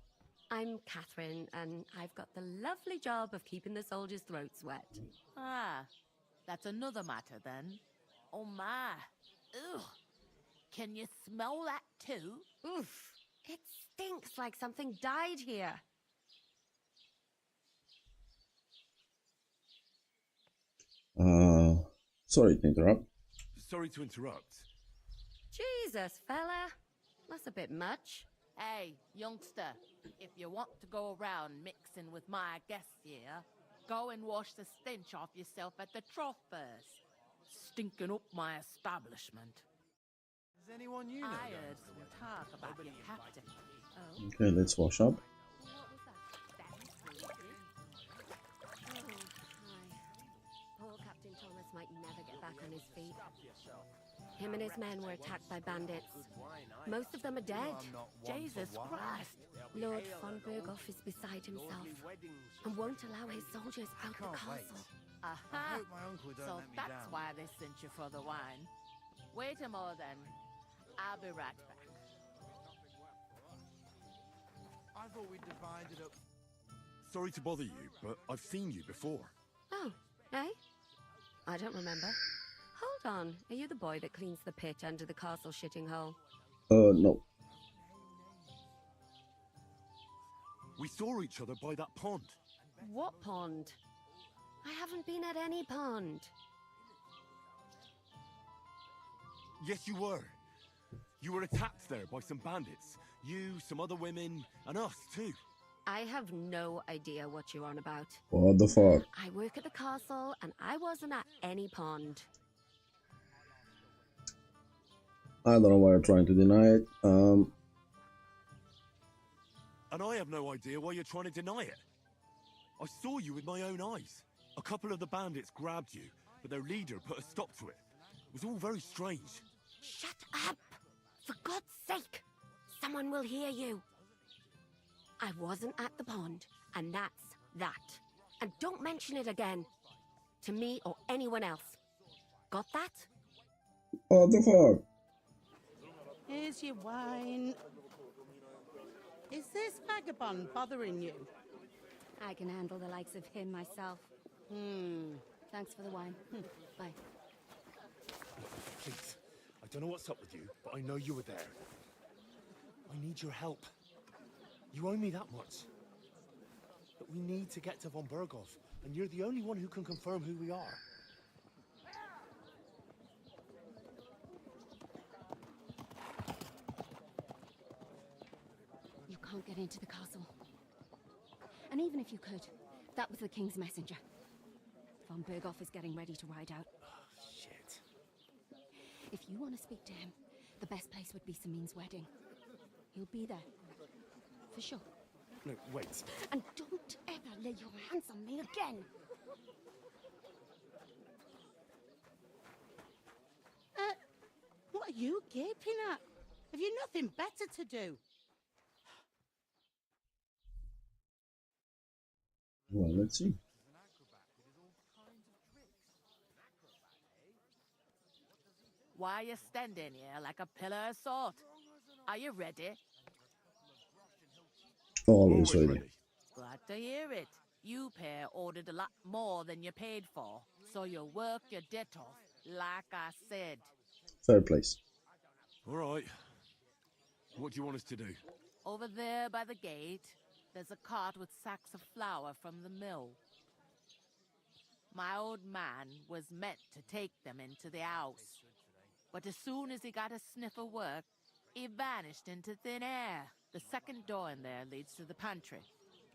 I'm Catherine, and I've got the lovely job of keeping the soldiers' throats wet. Ah, that's another matter then. Oh my. Ugh. Can you smell that too? Oof. It stinks like something died here. Sorry to interrupt. Sorry to interrupt. Jesus, fella. That's a bit much. Hey, youngster, if you want to go around mixing with my guests here, go and wash the stench off yourself at the trough first. Stinking up my establishment. Does anyone you know? I heard some talk about your captain. Oh. Okay, let's wash up. Poor Captain Thomas might never get back on his feet. Him and his men were attacked by bandits. Most of them are dead. Jesus Christ! Lord von Berghoff is beside himself and won't allow his soldiers out the castle. Aha! So that's why they sent you for the wine. Wait a moment then. I'll be right back. I thought we divided up. Sorry to bother you, but I've seen you before. Oh, eh? I don't remember. Hold on. Are you the boy that cleans the pit under the castle shitting hole? No. We saw each other by that pond. What pond? I haven't been at any pond. Yes, you were. You were attacked there by some bandits. You, some other women, and us too. I have no idea what you're on about. What the fuck? I work at the castle, and I wasn't at any pond. I don't know why you're trying to deny it. And I have no idea why you're trying to deny it. I saw you with my own eyes. A couple of the bandits grabbed you, but their leader put a stop to it. It was all very strange. Shut up! For God's sake! Someone will hear you. I wasn't at the pond, and that's that. And don't mention it again. To me or anyone else. Got that? What the fuck? Here's your wine. Is this vagabond bothering you? I can handle the likes of him myself. Thanks for the wine. Bye. Please, I don't know what's up with you, but I know you were there. I need your help. You owe me that much. But we need to get to von Berghoff, and you're the only one who can confirm who we are. You can't get into the castle. And even if you could, that was the king's messenger. Von Berghoff is getting ready to ride out. Oh, shit. If you want to speak to him, the best place would be Samin's wedding. He'll be there. For sure. No, wait. And don't ever lay your hands on me again! What are you gaping at? Have you nothing better to do? Well, let's see. Why are you standing here like a pillar of salt? Are you ready? Always ready. Glad to hear it. You pair ordered a lot more than you paid for, so you'll work your debt off, like I said. Fair place. All right. What do you want us to do? Over there by the gate, there's a cart with sacks of flour from the mill. My old man was meant to take them into the house, but as soon as he got a sniff of work, he vanished into thin air. The second door in there leads to the pantry.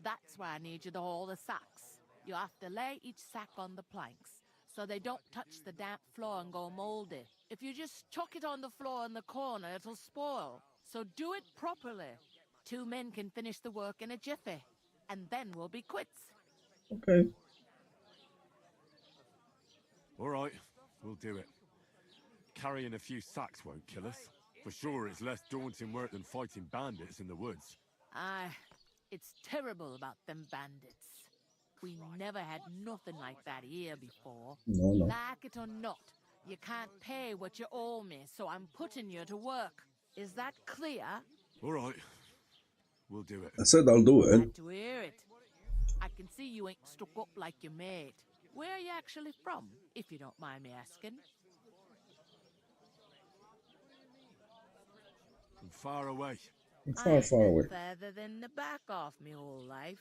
That's why I need you to haul the sacks. You have to lay each sack on the planks, so they don't touch the damp floor and go moldy. If you just chuck it on the floor in the corner, it'll spoil. So do it properly. 2 men can finish the work in a jiffy, and then we'll be quits. Okay. All right, we'll do it. Carrying a few sacks won't kill us. For sure, it's less daunting work than fighting bandits in the woods. Aye, it's terrible about them bandits. We never had nothing like that here before. No, no. Like it or not, you can't pay what you owe me, so I'm putting you to work. Is that clear? All right, we'll do it. I said I'll do it. Glad to hear it. I can see you ain't stuck up like your mate. Where are you actually from, if you don't mind me asking? From far away. Far, far away. Further than the back of me whole life.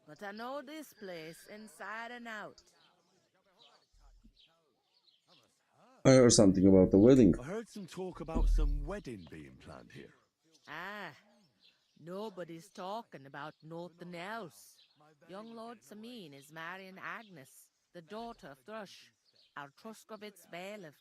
But I know this place inside and out. I heard something about the wedding. I heard some talk about some wedding being planned here. Ah, nobody's talking about nothing else. Young Lord Samin is marrying Agnes, the daughter of Thrush, our Truscovitz bailiff.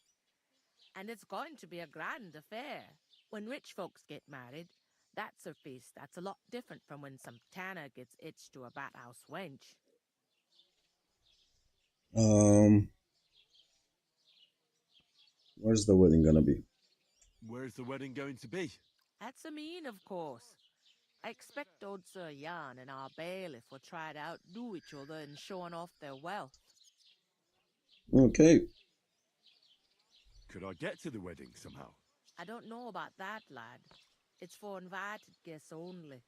And it's going to be a grand affair. When rich folks get married, that's a feast that's a lot different from when some tanner gets hitched to a bat-house wench. Where's the wedding gonna be? Where's the wedding going to be? At Samin, of course. I expect old Sir Jan and our bailiff will try to outdo each other in showing off their wealth. Okay. Could I get to the wedding somehow? I don't know about that, lad. It's for invited guests only.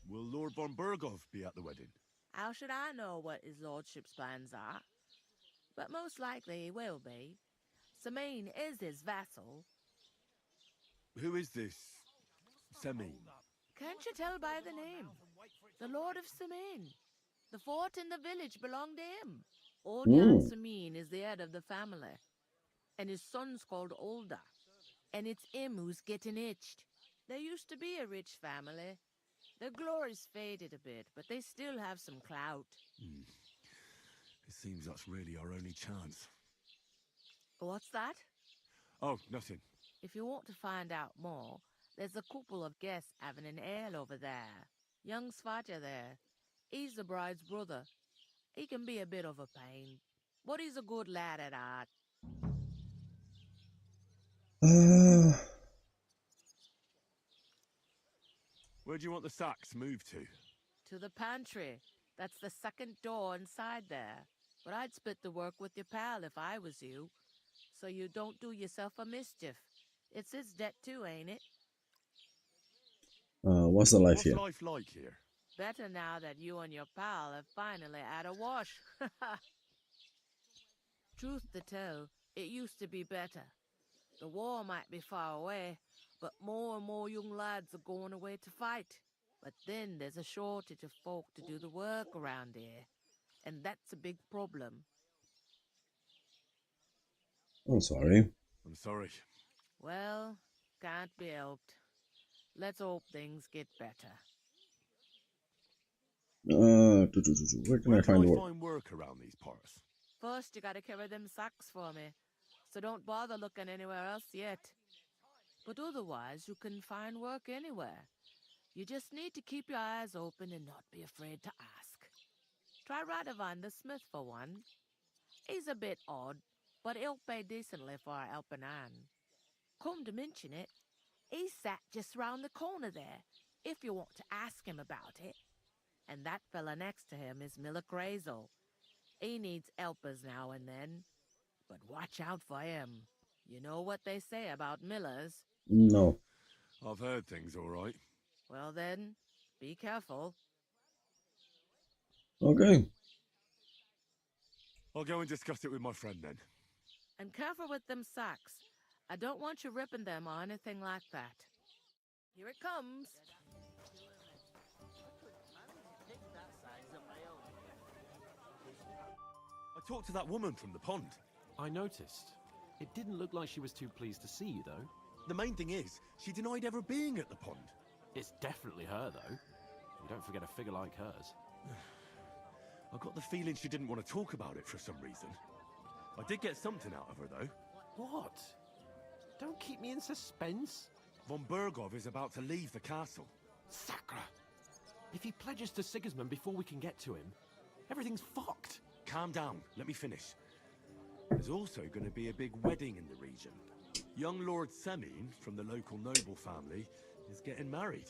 Will Lord von Bergov be at the wedding? How should I know what his lordship's plans are? But most likely he will be. Samin is his vassal. Who is this Samin? Can't you tell by the name? The Lord of Samin. The fort in the village belonged to him. Old Jan Samin is the head of the family. And his son's called Olda. And it's him who's getting itched. There used to be a rich family. Their glory's faded a bit, but they still have some clout. It seems that's really our only chance. What's that? Oh, nothing. If you want to find out more, there's a couple of guests having an ale over there. Young Svatja there. He's the bride's brother. He can be a bit of a pain, but he's a good lad at heart. Where do you want the sacks moved to? To the pantry. That's the second door inside there. But I'd split the work with your pal if I was you. So you don't do yourself a mischief. It's his debt too, ain't it? What's the life here? What's life like here? Better now that you and your pal have finally had a wash. Truth to tell, it used to be better. The war might be far away, but more and more young lads are going away to fight. But then there's a shortage of folk to do the work around here. And that's a big problem. I'm sorry. I'm sorry. Well, can't be helped. Let's hope things get better. Where can I find work? Find work around these parts? First, you gotta carry them sacks for me. So don't bother looking anywhere else yet. But otherwise, you can find work anywhere. You just need to keep your eyes open and not be afraid to ask. Try Radovan the smith for one. He's a bit odd, but he'll pay decently for a helping hand. Come to mention it, he's sat just round the corner there, if you want to ask him about it. And that fella next to him is Miller Crazel. He needs helpers now and then. But watch out for him. You know what they say about Millers? No. I've heard things all right. Well then, be careful. Okay. I'll go and discuss it with my friend then. And careful with them sacks. I don't want you ripping them or anything like that. Here it comes. I talked to that woman from the pond. I noticed. It didn't look like she was too pleased to see you, though. The main thing is, she denied ever being at the pond. It's definitely her, though. You don't forget a figure like hers. I got the feeling she didn't want to talk about it for some reason. I did get something out of her, though. What? Don't keep me in suspense. Von Bergov is about to leave the castle. Sacre! If he pledges to Sigismund before we can get to him, everything's fucked. calm down. Let me finish. There's also going to be a big wedding in the region. Young Lord Semine, from the local noble family, is getting married.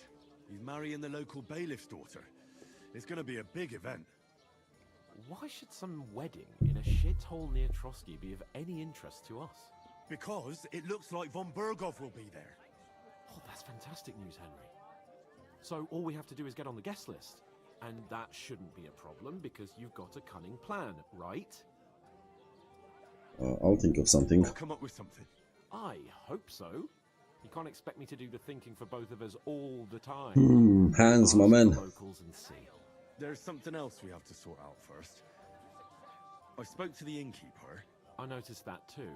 He's marrying the local bailiff's daughter. It's going to be a big event. Why should some wedding in a shithole near Trotsky be of any interest to us? Because it looks like von Berghoff will be there. Oh, that's fantastic news, Henry. So all we have to do is get on the guest list. And that shouldn't be a problem because you've got a cunning plan, right? I'll think of something. I'll come up with something. I hope so. You can't expect me to do the thinking for both of us all the time. Hands, my man. Locals and see. There's something else we have to sort out first. I spoke to the innkeeper. I noticed that too.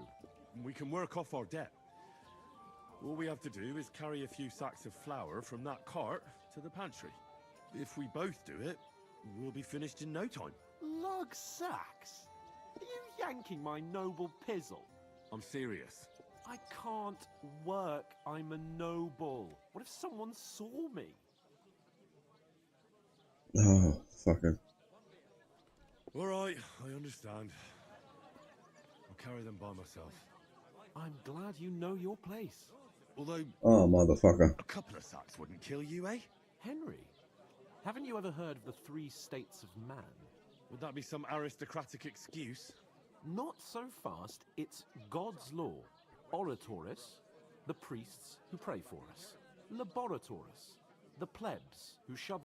We can work off our debt. All we have to do is carry a few sacks of flour from that cart to the pantry. If we both do it, we'll be finished in no time. Lug sacks? Are you yanking my noble pizzle? I'm serious. I can't work. I'm a noble. What if someone saw me? Oh, fuck it. Alright, I understand. I'll carry them by myself. I'm glad you know your place. Although... Oh, motherfucker. A couple of sacks wouldn't kill you, eh? Henry, haven't you ever heard of the 3 states of man? Would that be some aristocratic excuse? Not so fast. It's God's law. Oratoris, the priests who pray for us. Laboratoris, the plebs who shove